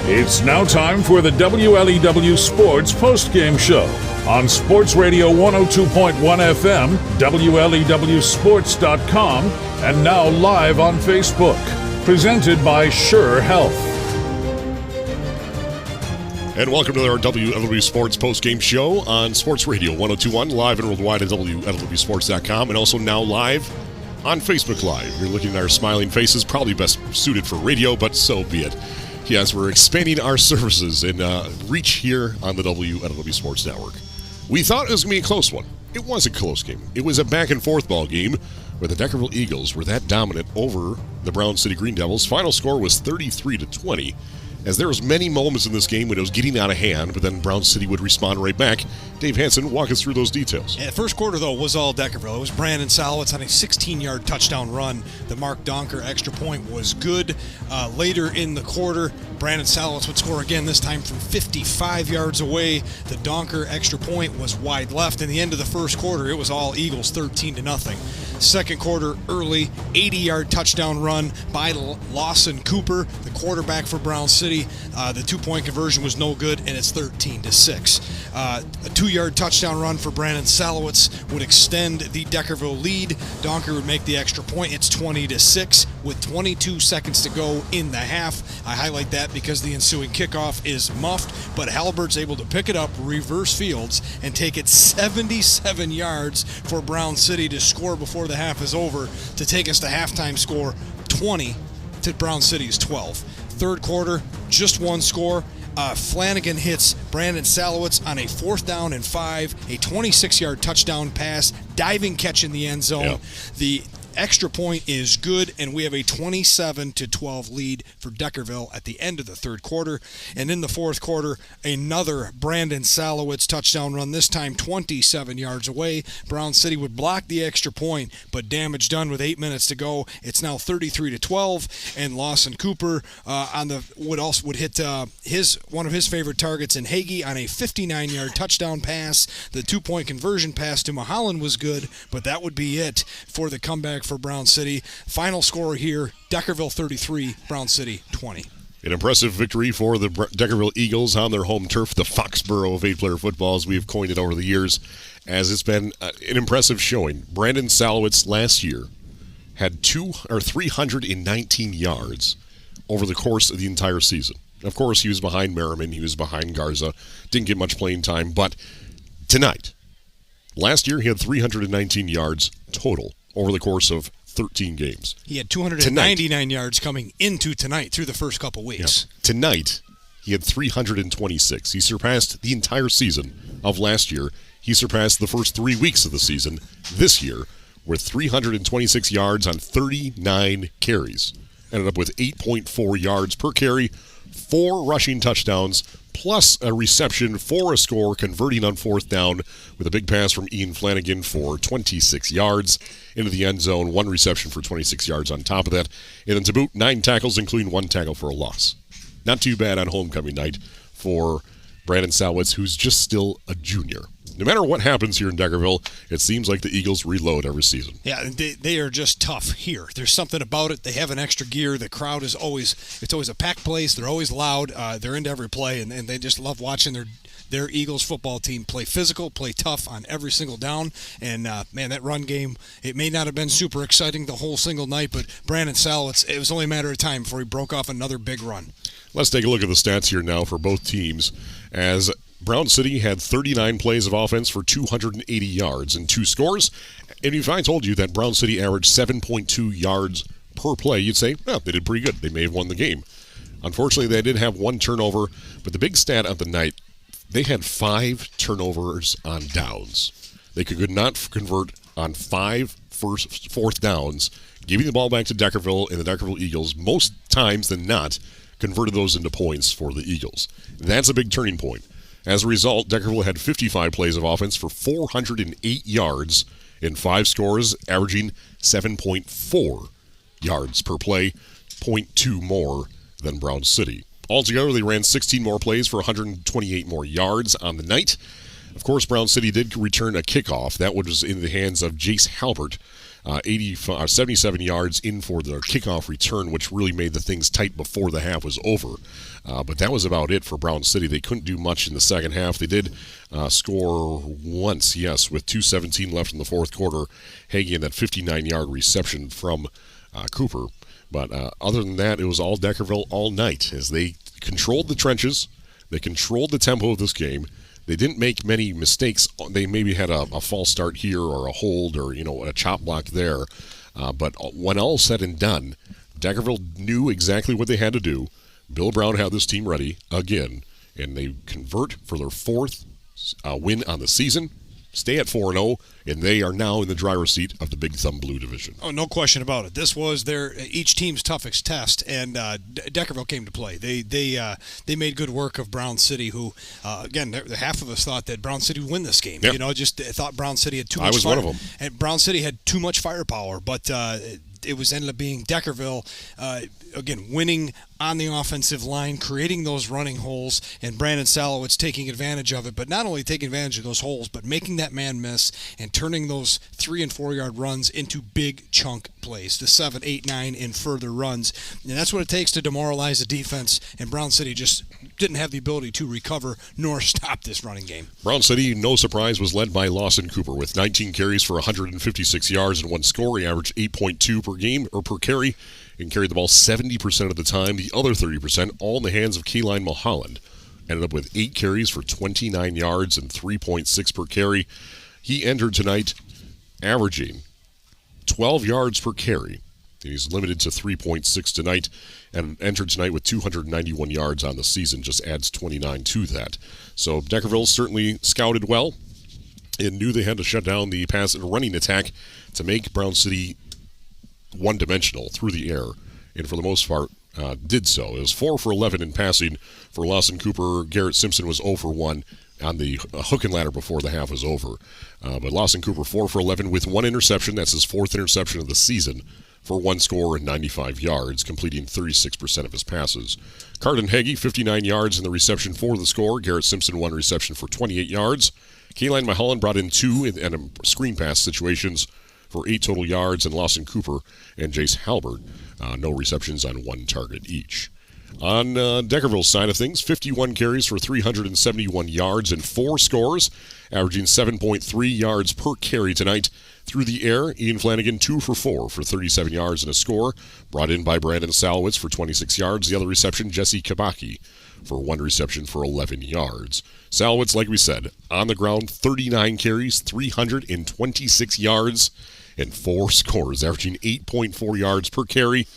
It's now time for the WLEW Sports Postgame Show on Sports Radio 102.1 FM, WLEWSports.com, and now live on Facebook. Presented by Sure Health. And welcome to our WLEW Sports Postgame Show on Sports Radio 102.1, live and worldwide at WLEWSports.com, and also now live on Facebook Live. You're looking at our smiling faces, probably best suited for radio, but so be it. Yes, we're expanding our services and reach here on the WLEW Sports Network. We thought it was going to be a close one. It was a close game. It was a back-and-forth ball game where the Deckerville Eagles were that dominant over the Brown City Green Devils. Final score was 33-20. As there was many moments in this game when it was getting out of hand, but then Brown City would respond right back. Dave Hansen, walk us through those details. Yeah, first quarter, though, was all Deckerville. It was Brandon Salowitz on a 16-yard touchdown run. The Mark Donker extra point was good. Later in the quarter, Brandon Salowitz would score again, this time from 55 yards away. The Donker extra point was wide left. In the end of the first quarter, it was all Eagles, 13-0. Second quarter, early, 80-yard touchdown run by Lawson Cooper, the quarterback for Brown City. The two-point conversion was no good, and it's 13-6. A 2-yard touchdown run for Brandon Salowitz would extend the Deckerville lead. Donker would make the extra point. It's 20-6 with 22 seconds to go in the half. I highlight that because the ensuing kickoff is muffed, but Halliburt's able to pick it up, reverse fields, and take it 77 yards for Brown City to score before the half is over to take us to halftime score 20 to Brown City's 12. Third quarter, just one score. Flanagan hits Brandon Salowitz on a 4th down and 5, a 26-yard touchdown pass, diving catch in the end zone. Yep. The extra point is good, and we have a 27-12 lead for Deckerville at the end of the third quarter. And in the fourth quarter, another Brandon Salowitz touchdown run, this time 27 yards away. Brown City would block the extra point, but damage done with 8 minutes to go. It's now 33-12, and Lawson Cooper would hit one of his favorite targets in Hagee on a 59-yard touchdown pass. The two-point conversion pass to Mulholland was good, but that would be it for the comeback for Brown City. Final score here, Deckerville 33, Brown City 20. An impressive victory for the Deckerville Eagles on their home turf, the Foxborough of 8-player football, as we've coined it over the years, as it's been an impressive showing. Brandon Salowitz last year had 319 yards over the course of the entire season. Of course, he was behind Merriman, he was behind Garza, didn't get much playing time, but tonight, last year he had 319 yards total over the course of 13 games. He had 299 yards coming into tonight through the first couple weeks. Yeah. Tonight, he had 326. He surpassed the entire season of last year. He surpassed the first 3 weeks of the season this year with 326 yards on 39 carries. Ended up with 8.4 yards per carry, 4 rushing touchdowns, plus a reception for a score, converting on 4th down with a big pass from Ian Flanagan for 26 yards into the end zone, 1 reception for 26 yards on top of that. And then to boot, 9 tackles, including 1 tackle for a loss. Not too bad on homecoming night for Brandon Salowitz, who's just still a junior. No matter what happens here in Deckerville, it seems like the Eagles reload every season. Yeah, they are just tough here. There's something about it. They have an extra gear. The crowd is always a packed place. They're always loud. They're into every play, and they just love watching their Eagles football team play physical, play tough on every single down. And, man, that run game, it may not have been super exciting the whole single night, but Brandon Salowitz, it was only a matter of time before he broke off another big run. Let's take a look at the stats here now for both teams, as Brown City had 39 plays of offense for 280 yards and 2 scores. And if I told you that Brown City averaged 7.2 yards per play, you'd say, well, they did pretty good. They may have won the game. Unfortunately, they did have 1 turnover, but the big stat of the night, they had 5 turnovers on downs. They could not convert on 5 4th downs, giving the ball back to Deckerville, and the Deckerville Eagles, most times than not, converted those into points for the Eagles. That's a big turning point. As a result, Deckerville had 55 plays of offense for 408 yards in 5 scores, averaging 7.4 yards per play, 0.2 more than Brown City. Altogether, they ran 16 more plays for 128 more yards on the night. Of course, Brown City did return a kickoff. That was in the hands of Jace Halbert 77 yards in for the kickoff return, which really made the things tight before the half was over. But that was about it for Brown City. They couldn't do much in the second half. They did score once, yes, with 2:17 left in the fourth quarter. Hagee in that 59-yard reception from Cooper. But other than that, it was all Deckerville all night as they controlled the trenches. They controlled the tempo of this game. They didn't make many mistakes. They maybe had a false start here or a hold or, a chop block there. But when all said and done, Deckerville knew exactly what they had to do. Bill Brown had this team ready again, and they convert for their fourth win on the season, stay at 4-0, and they are now in the driver's seat of the Big Thumb Blue Division. Oh, no question about it. This was each team's toughest test, and Deckerville came to play. They made good work of Brown City, who, again, half of us thought that Brown City would win this game. Yep. Just thought Brown City had too much fire. I was one of them. And Brown City had too much firepower, but it ended up being Deckerville, again, winning on the offensive line, creating those running holes, and Brandon Salowitz taking advantage of it. But not only taking advantage of those holes, but making that man miss and turning those 3- and 4-yard runs into big chunk plays, the 7, 8, 9, and further runs. And that's what it takes to demoralize the defense, and Brown City just didn't have the ability to recover nor stop this running game. Brown City, no surprise, was led by Lawson Cooper with 19 carries for 156 yards and 1 score. He averaged 8.2 per game or per carry and carried the ball 70% of the time. The other 30% all in the hands of Kayline Mulholland. Ended up with 8 carries for 29 yards and 3.6 per carry. He entered tonight averaging 12 yards per carry. He's limited to 3.6 tonight and entered tonight with 291 yards on the season. Just adds 29 to that. So Deckerville certainly scouted well and knew they had to shut down the pass and running attack to make Brown City one-dimensional through the air, and for the most part did so. It was 4 for 11 in passing for Lawson Cooper. Garrett Simpson was 0 for 1 on the hook and ladder before the half was over. But Lawson Cooper 4 for 11 with 1 interception. That's his 4th interception of the season for 1 score and 95 yards, completing 36% of his passes. Carden Hagee, 59 yards in the reception for the score. Garrett Simpson, 1 reception for 28 yards. Kayline Mulholland brought in 2 in screen pass situations for 8 total yards, and Lawson Cooper and Jace Halbert, no receptions on 1 target each. On Deckerville's side of things, 51 carries for 371 yards and 4 scores, averaging 7.3 yards per carry tonight. Through the air, Ian Flanagan 2 for 4 for 37 yards and a score, brought in by Brandon Salowitz for 26 yards. The other reception, Jesse Kabaki for 1 reception for 11 yards. Salowitz, like we said, on the ground, 39 carries, 326 yards, and 4 scores, averaging 8.4 yards per carry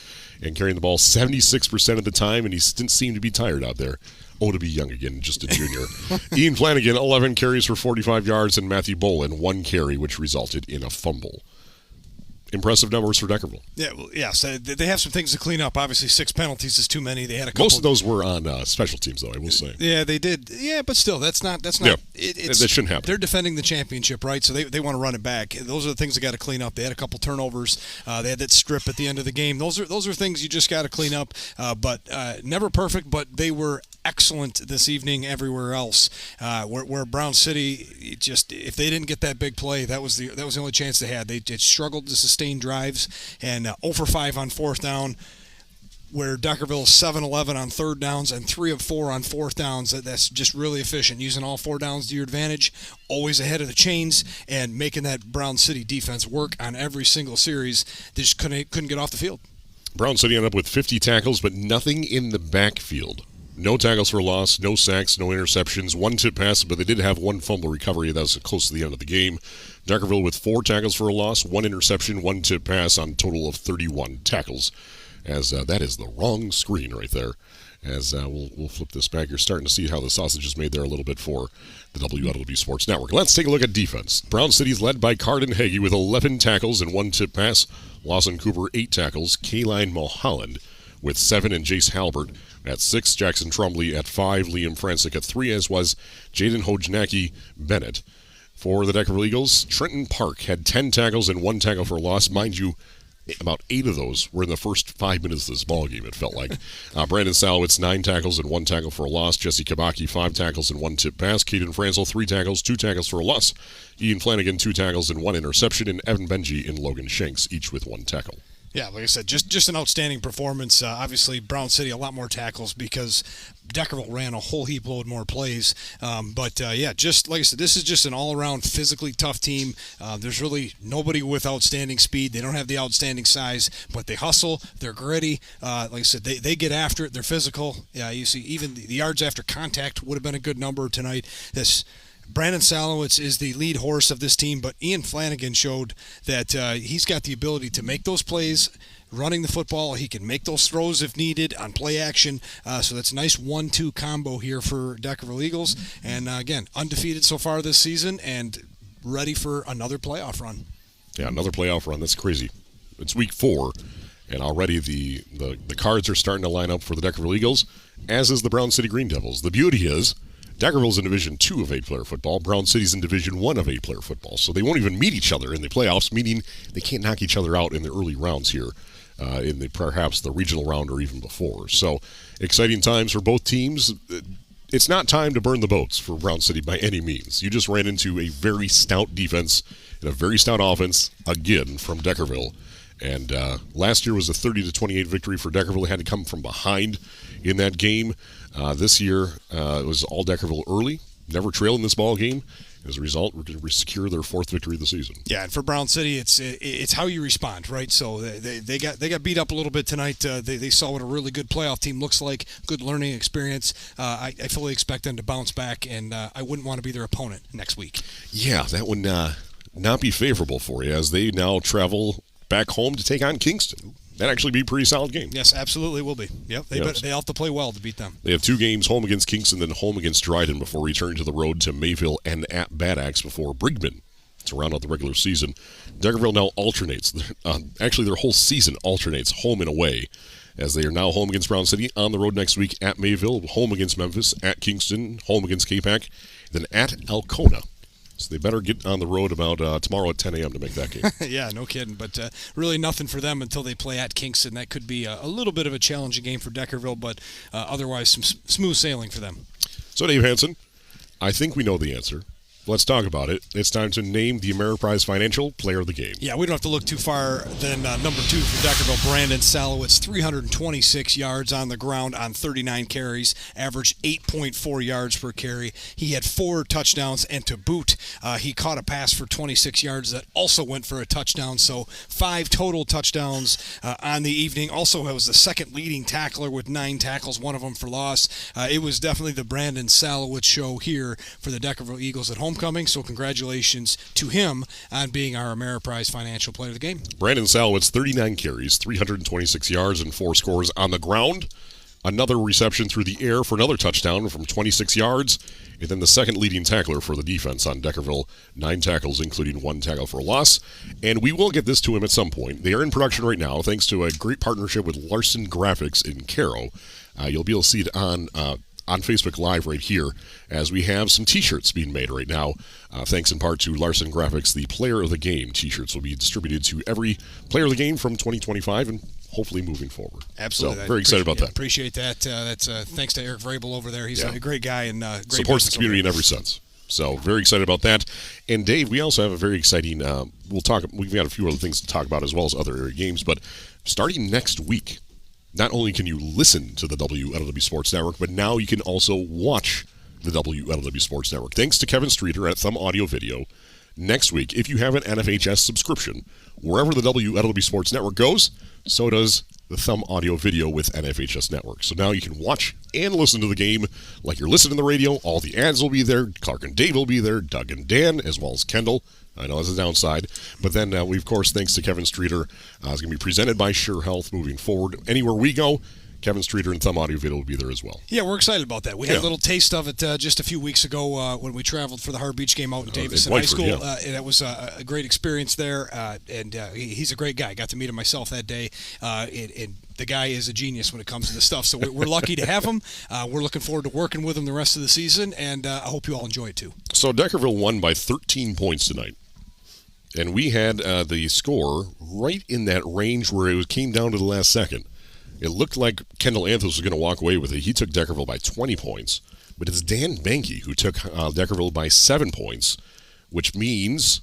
and carrying the ball 76% of the time, and he didn't seem to be tired out there. Oh, to be young again, just a junior. Ian Flanagan, 11 carries for 45 yards, and Matthew Bolin, 1 carry, which resulted in a fumble. Impressive numbers for Deckerville. Yeah, well, yes, they have some things to clean up. Obviously, 6 penalties is too many. They had a couple. Most of those were on special teams, though, I will say. Yeah, they did. Yeah, but still, that's not. Yeah, that shouldn't happen. They're defending the championship, right? So they want to run it back. Those are the things they got to clean up. They had a couple turnovers. They had that strip at the end of the game. Those are things you just got to clean up. But never perfect. But they were excellent this evening everywhere else. Where Brown City, just if they didn't get that big play, that was the only chance they had. They struggled to sustain drives, and 0 for 5 on 4th down. Where Deckerville is 7-11 on 3rd downs and 3 of 4 on 4th downs. That's just really efficient, using all 4 downs to your advantage, always ahead of the chains, and making that Brown City defense work on every single series. They just couldn't get off the field. Brown City ended up with 50 tackles, but nothing in the backfield. No tackles for loss, no sacks, no interceptions, 1 tip pass, but they did have 1 fumble recovery. That was close to the end of the game. Deckerville with 4 tackles for a loss, 1 interception, 1 tip pass on a total of 31 tackles. As that is the wrong screen right there. As we'll flip this back. You're starting to see how the sausage is made there a little bit for the WLW Sports Network. Let's take a look at defense. Brown City's led by Carden Hagee with 11 tackles and 1 tip pass. Lawson Cooper, 8 tackles. Kayline Mulholland with 7, and Jace Halbert at 6. Jackson Trumbley at 5. Liam Francis at 3, as was Jaden Hojnacki Bennett. For the Deckerville Eagles, Trenton Park had 10 tackles and 1 tackle for a loss. Mind you, About 8 of those were in the first 5 minutes of this ball game, it felt like. Brandon Salowitz, 9 tackles and 1 tackle for a loss. Jesse Kabaki, 5 tackles and 1 tip pass. Keaton Franzel, 3 tackles, 2 tackles for a loss. Ian Flanagan, 2 tackles and 1 interception. And Evan Benji and Logan Shanks, each with 1 tackle. Yeah, like I said, just an outstanding performance. Obviously, Brown City a lot more tackles because Deckerville ran a whole heap load more plays. Just like I said, this is just an all-around physically tough team. There's really nobody with outstanding speed. They don't have the outstanding size, but they hustle. They're gritty. Like I said, they get after it. They're physical. Yeah, you see, even the yards after contact would have been a good number tonight. Brandon Salowitz is the lead horse of this team, but Ian Flanagan showed that he's got the ability to make those plays running the football. He can make those throws if needed on play action. So that's a nice 1-2 combo here for Deckerville Eagles. And again, undefeated so far this season and ready for another playoff run. Yeah, another playoff run. That's crazy. It's week 4, and already the cards are starting to line up for the Deckerville Eagles, as is the Brown City Green Devils. The beauty is Deckerville's in Division 2 of 8-player football. Brown City's in Division 1 of 8-player football. So they won't even meet each other in the playoffs, meaning they can't knock each other out in the early rounds here, perhaps the regional round or even before. So exciting times for both teams. It's not time to burn the boats for Brown City by any means. You just ran into a very stout defense and a very stout offense, again, from Deckerville. And last year was a 30-28 victory for Deckerville. They had to come from behind in that game. This year, it was all Deckerville early, never trailed in this ball game. As a result, we're going to secure their 4th victory of the season. Yeah, and for Brown City, it's how you respond, right? So they got beat up a little bit tonight. They saw what a really good playoff team looks like, good learning experience. I fully expect them to bounce back, and I wouldn't want to be their opponent next week. Yeah, that would not be favorable for you as they now travel back home to take on Kingston. That'd actually be a pretty solid game. Yes, absolutely will be. Yep, they have to play well to beat them. They have 2 games, home against Kingston, then home against Dryden before returning to the road to Mayville and at Bad Axe before Brigman to round out the regular season. Deckerville now alternates. Actually, their whole season alternates home and away, as they are now home against Brown City, on the road next week at Mayville, home against Memphis, at Kingston, home against Capac, then at Alcona. So they better get on the road about tomorrow at 10 a.m. to make that game. Yeah, no kidding. But really nothing for them until they play at Kingston. That could be a little bit of a challenging game for Deckerville, but otherwise some smooth sailing for them. So, Dave Hansen, I think we know the answer. Let's talk about it. It's time to name the Ameriprise Financial Player of the Game. Yeah, we don't have to look too far than number 2 for Deckerville, Brandon Salowitz, 326 yards on the ground on 39 carries, averaged 8.4 yards per carry. He had 4 touchdowns, and to boot, he caught a pass for 26 yards that also went for a touchdown, so 5 total touchdowns on the evening. Also, was the second leading tackler with 9 tackles, one of them for loss. It was definitely the Brandon Salowitz show here for the Deckerville Eagles at homecoming, so congratulations to him on being our Ameriprise Financial Player of the Game. Brandon Salowitz, 39 carries, 326 yards, and 4 scores on the ground. Another reception through the air for another touchdown from 26 yards. And then the second leading tackler for the defense on Deckerville, 9 tackles, including 1 tackle for a loss. And we will get this to him at some point. They are in production right now, thanks to a great partnership with Larson Graphics in Caro. You'll be able to see it on Facebook Live right here, as we have some T-shirts being made right now, thanks in part to Larson Graphics. The Player of the Game T-shirts will be distributed to every player of the game from 2025 and hopefully moving forward. Absolutely. So, very excited about that. Appreciate that. That's thanks to Eric Vrabel over there. He's a great guy and great supports the community in every sense. So very excited about that. And Dave, we also have a very exciting. We've got a few other things to talk about as well as other area games, but starting next week, not only can you listen to the WLW Sports Network, but now you can also watch the WLW Sports Network. Thanks to Kevin Streeter at Thumb Audio Video. Next week, if you have an NFHS subscription, wherever the WLW Sports Network goes, so does the Thumb Audio Video with NFHS Network. So now you can watch and listen to the game like you're listening to the radio. All the ads will be there. Clark and Dave will be there. Doug and Dan, as well as Kendall. I know that's a downside. But then we, of course, thanks to Kevin Streeter, is going to be presented by Sure Health moving forward. Anywhere we go, Kevin Streeter and Thumb Audio Video will be there as well. Yeah, we're excited about that. We had a little taste of it just a few weeks ago when we traveled for the Harbor Beach game out in Davison High School. And that was a great experience there. And he's a great guy. Got to meet him myself that day. And the guy is a genius when it comes to this stuff. So we're lucky to have him. We're looking forward to working with him the rest of the season. And I hope you all enjoy it too. So Deckerville won by 13 points tonight. And we had the score right in that range where it came down to the last second. It looked like Kendall Anthos was going to walk away with it. He took Deckerville by 20 points. But it's Dan Banky who took Deckerville by 7 points, which means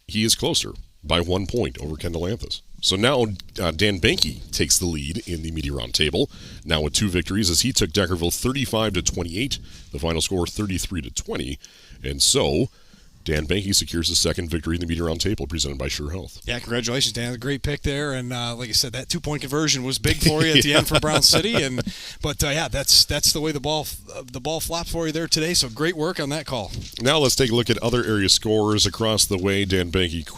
he is closer by 1 point over Kendall Anthos. So now Dan Banky takes the lead in the media round table, now with 2 victories as he took Deckerville 35-28, the final score 33-20. And so Dan Banky secures the second victory in the media round table presented by Sure Health. Yeah, congratulations, Dan. A great pick there. And like I said, that 2-point conversion was big for you at the end for Brown City. But that's the way the ball flopped for you there today. So great work on that call. Now let's take a look at other area scores across the way. Dan Banky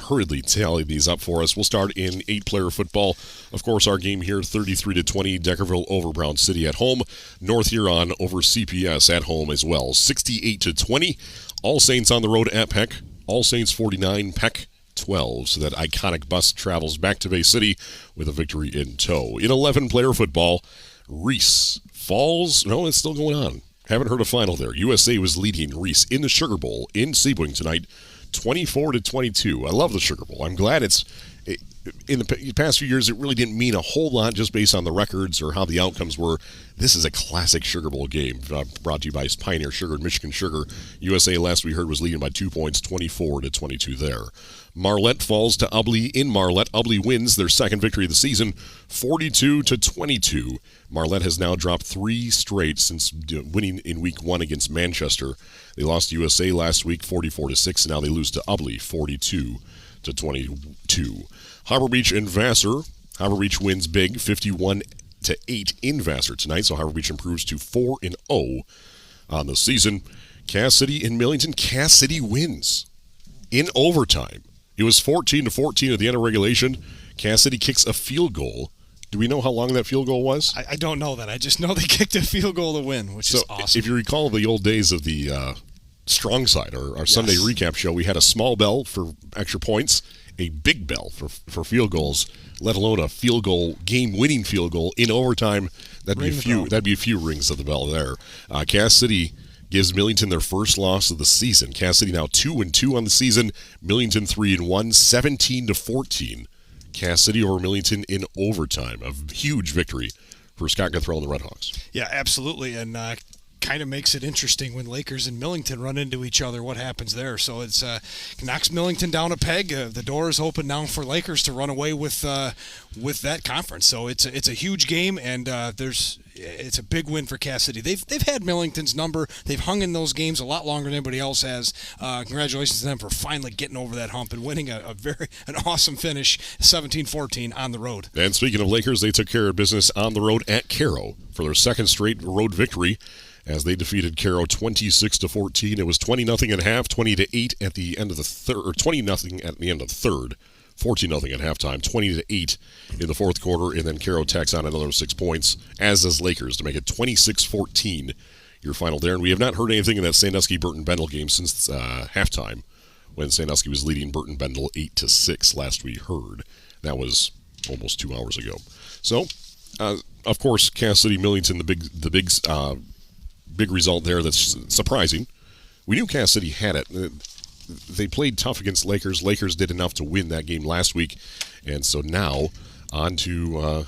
hurriedly tallied these up for us. We'll start in 8-player football. Of course, our game here, 33-20, Deckerville over Brown City at home. North Huron over CPS at home as well, 68-20. All Saints on the road at Peck. All Saints 49, Peck 12. So that iconic bus travels back to Bay City with a victory in tow. In 11-player football, Reese falls. No, it's still going on. Haven't heard a final there. USA was leading Reese in the Sugar Bowl in Sebring tonight, 24-22. I love the Sugar Bowl. I'm glad in the past few years, it really didn't mean a whole lot just based on the records or how the outcomes were. This is a classic Sugar Bowl game brought to you by Pioneer Sugar and Michigan Sugar. USA, last we heard, was leading by 2 points, 24-22 there. Marlette falls to Ubley in Marlette. Ubley wins their second victory of the season, 42-22. Marlette has now dropped 3 straight since winning in week 1 against Manchester. They lost to USA last week, 44-6, and now they lose to Ubley, 42-22. Harbor Beach and Vassar. Harbor Beach wins big, 51-8 in Vassar tonight, so Harbor Beach improves to 4-0 on the season. Cass City and Millington. Cass City wins in overtime. It was 14-14 at the end of regulation. Cass City kicks a field goal. Do we know how long that field goal was? I don't know that. I just know they kicked a field goal to win, which is awesome. If you recall the old days of the Strong Side, our Sunday recap show, we had a small bell for extra points, a big bell for field goals, let alone a field goal, game-winning field goal in overtime. That'd be a few rings of the bell there. Cass City gives Millington their first loss of the season. Cass City now 2-2 on the season. Millington 3-1, 17-14. Cass City over Millington in overtime. A huge victory for Scott Guthrell and the Redhawks. Yeah, absolutely, and kind of makes it interesting when Lakers and Millington run into each other, what happens there. So it's knocks Millington down a peg. The door is open now for Lakers to run away with that conference. So it's a huge game, and it's a big win for Cass City. They've had Millington's number. They've hung in those games a lot longer than anybody else has. Congratulations to them for finally getting over that hump and winning an awesome finish, 17-14 on the road. And speaking of Lakers, they took care of business on the road at Cairo for their second straight road victory, as they defeated Cairo 26-14. It was 20-0 at half, 20-8 at the end of the third, or 20-0 at the end of the third, 14-0 at halftime, 20-8 in the fourth quarter, and then Cairo tacks on another 6 points, as does Lakers, to make it 26-14 your final there. And we have not heard anything in that Sandusky-Burton Bendel game since halftime, when Sandusky was leading Burton Bendel 8-6 last we heard. That was almost 2 hours ago. So, of course, Cass City Millington, the big result there that's surprising. We knew Cass City had it. They played tough against Lakers. Lakers did enough to win that game last week. And so now on to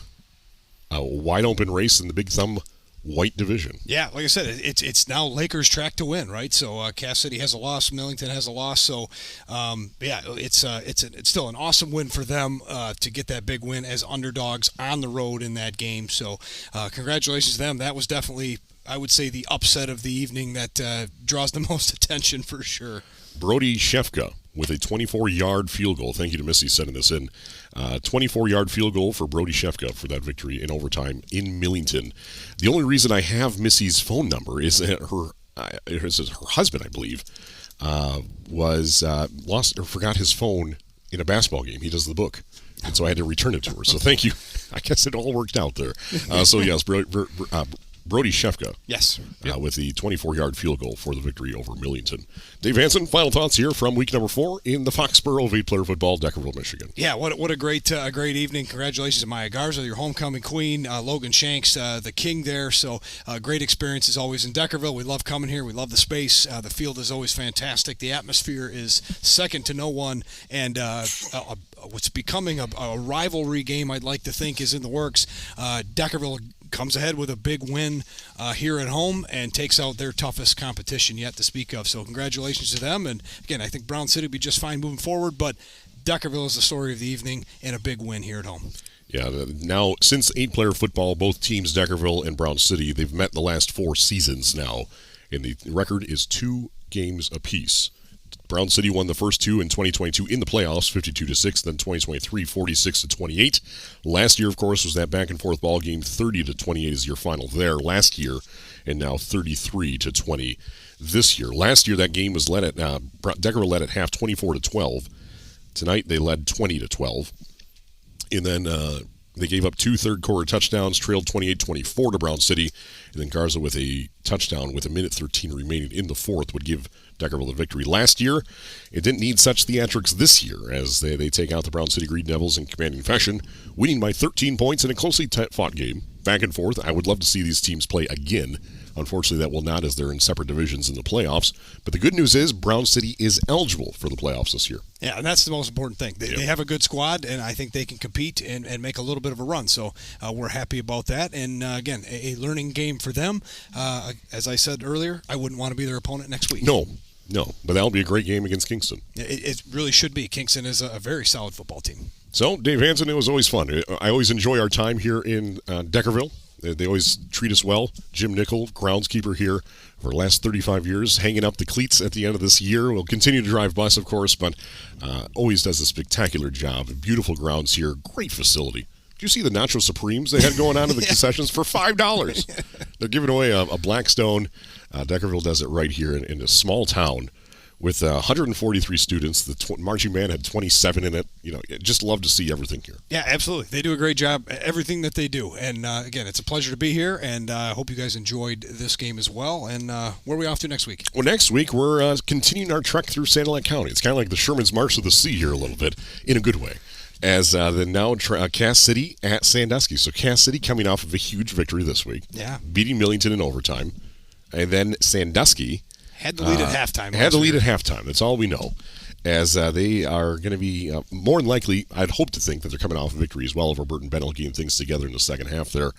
a wide-open race in the Big Thumb White Division. Yeah, like I said, it's now Lakers' track to win, right? So Cass City has a loss, Millington has a loss. So, it's still an awesome win for them to get that big win as underdogs on the road in that game. So congratulations to them. That was definitely, I would say, the upset of the evening that draws the most attention for sure. Brody Shefka with a 24-yard field goal. Thank you to Missy sending this in. 24-yard field goal for Brody Shefka for that victory in overtime in Millington. The only reason I have Missy's phone number is that her husband, I believe, lost or forgot his phone in a basketball game. He does the book. And so I had to return it to her. So thank you. I guess it all worked out there. So yes, Brody Shefka. Yes. With the 24-yard field goal for the victory over Millington. Dave Hansen, final thoughts here from week number 4 in the Foxborough of 8-player football, Deckerville, Michigan. Yeah, what a great evening. Congratulations to Maya Garza, your homecoming queen. Logan Shanks, the king there. So great experience as always in Deckerville. We love coming here. We love the space. The field is always fantastic. The atmosphere is second to no one. And what's becoming a rivalry game, I'd like to think, is in the works. Deckerville comes ahead with a big win here at home and takes out their toughest competition yet to speak of. So congratulations to them. And again, I think Brown City will be just fine moving forward, but Deckerville is the story of the evening and a big win here at home. Yeah, now since 8-player football, both teams, Deckerville and Brown City, they've met the last 4 seasons now, and the record is 2 games apiece. Brown City won the first 2 in 2022 in the playoffs, 52-6. Then 2023, 46-28. Last year, of course, was that back-and-forth ball game, 30-28 is your final there last year, and now 33-20 this year. Last year, that game was led at Deckerville led at half, 24-12. Tonight, they led 20-12, and then they gave up 2 third-quarter touchdowns, trailed 28-24 to Brown City, and then Garza with a touchdown with 1:13 remaining in the fourth would give Deckerville the victory. Last year, it didn't need such theatrics this year as they take out the Brown City Green Devils in commanding fashion, winning by 13 points in a closely fought game, back and forth. I would love to see these teams play again. Unfortunately, that will not, as they're in separate divisions in the playoffs. But the good news is Brown City is eligible for the playoffs this year. Yeah, and that's the most important thing. They have a good squad, and I think they can compete and make a little bit of a run. So we're happy about that. And, again, a learning game for them. As I said earlier, I wouldn't want to be their opponent next week. No, but that'll be a great game against Kingston. It really should be. Kingston is a very solid football team. So, Dave Hansen, it was always fun. I always enjoy our time here in Deckerville. They always treat us well. Jim Nickel, groundskeeper here for the last 35 years, hanging up the cleats at the end of this year. We'll continue to drive bus, of course, but always does a spectacular job. Beautiful grounds here. Great facility. Did you see the Nacho Supremes they had going on in the concessions for $5? They're giving away a Blackstone. Deckerville does it right here in a small town with 143 students. The marching band had 27 in it. Just love to see everything here. Yeah, absolutely. They do a great job, everything that they do. And, again, it's a pleasure to be here, and I hope you guys enjoyed this game as well. And where are we off to next week? Well, next week we're continuing our trek through Sand Lake County. It's kind of like the Sherman's March of the Sea here a little bit, in a good way, as the now Cass City at Sandusky. So Cass City coming off of a huge victory this week, beating Millington in overtime. And then Sandusky had the lead at halftime. That's all we know. As they are going to be more than likely, I'd hope to think that they're coming off a victory as well over Burton Bennell, getting things together in the second half there.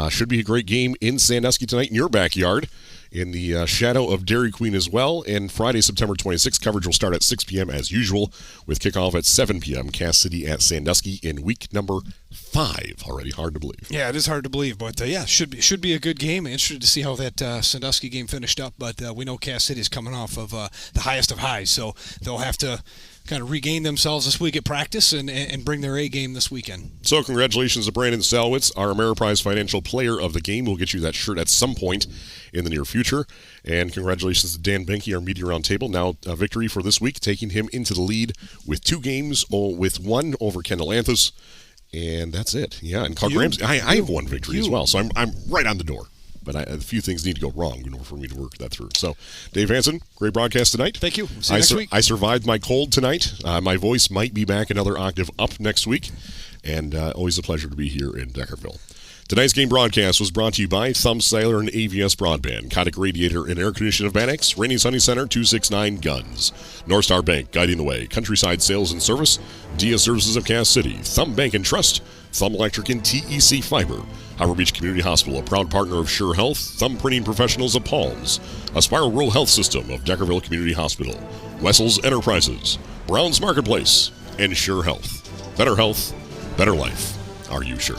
Should be a great game in Sandusky tonight in your backyard, in the shadow of Dairy Queen as well. And Friday, September 26th, coverage will start at 6 p.m. as usual, with kickoff at 7 p.m. Cass City at Sandusky in week number 5. Already hard to believe. Yeah, it is hard to believe, but should be a good game. Interested to see how that Sandusky game finished up, but we know Cass City is coming off of the highest of highs, so they'll have to kind of regain themselves this week at practice and bring their A game this weekend. So congratulations to Brandon Salwitz, our Ameriprise Financial Player of the Game. We'll get you that shirt at some point in the near future. And congratulations to Dan Benke, our Media Roundtable. Now a victory for this week, taking him into the lead with 2 games, with 1 over Kendall Anthus. And that's it. Yeah, and Clark Ramsey. I have 1 victory as well, so I'm right on the door. But a few things need to go wrong in order for me to work that through. So, Dave Hansen, great broadcast tonight. Thank you. See you next week. I survived my cold tonight. My voice might be back another octave up next week. And always a pleasure to be here in Deckerville. Tonight's game broadcast was brought to you by Thumb Sailor and AVS Broadband, Kotick Radiator and Air Conditioning of Bannock's, Rainy Sunny Center, 269 Guns, North Star Bank guiding the way, Countryside Sales and Service, Dia Services of Cass City, Thumb Bank and Trust, Thumb Electric and TEC Fiber, Harbor Beach Community Hospital, a proud partner of Sure Health, Thumb Printing Professionals of Palms, Aspire Rural Health System of Deckerville Community Hospital, Wessel's Enterprises, Brown's Marketplace, and Sure Health. Better health, better life. Are you sure?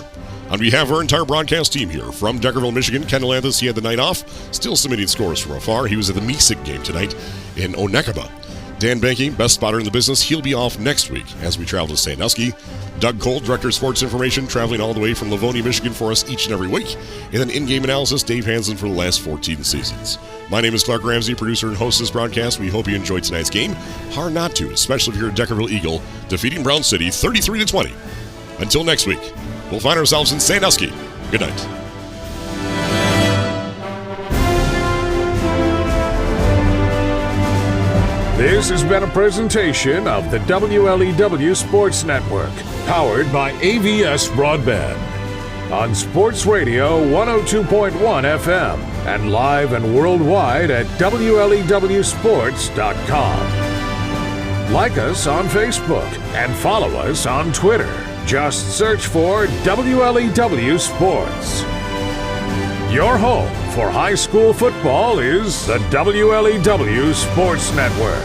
On behalf of our entire broadcast team here from Deckerville, Michigan, Kendall Anthus, he had the night off, still submitting scores from afar. He was at the Meesick game tonight in Onekaba. Dan Benke, best spotter in the business, he'll be off next week as we travel to Sandusky. Doug Cole, Director of Sports Information, traveling all the way from Livonia, Michigan for us each and every week. And then in-game analysis, Dave Hansen for the last 14 seasons. My name is Clark Ramsey, producer and host of this broadcast. We hope you enjoyed tonight's game. Hard not to, especially if you're a Deckerville Eagle, defeating Brown City 33-20. Until next week, we'll find ourselves in Sandusky. Good night. This has been a presentation of the WLEW Sports Network, powered by AVS Broadband. On Sports Radio 102.1 FM and live and worldwide at WLEWsports.com. Like us on Facebook and follow us on Twitter. Just search for WLEW Sports. Your home for high school football is the WLEW Sports Network.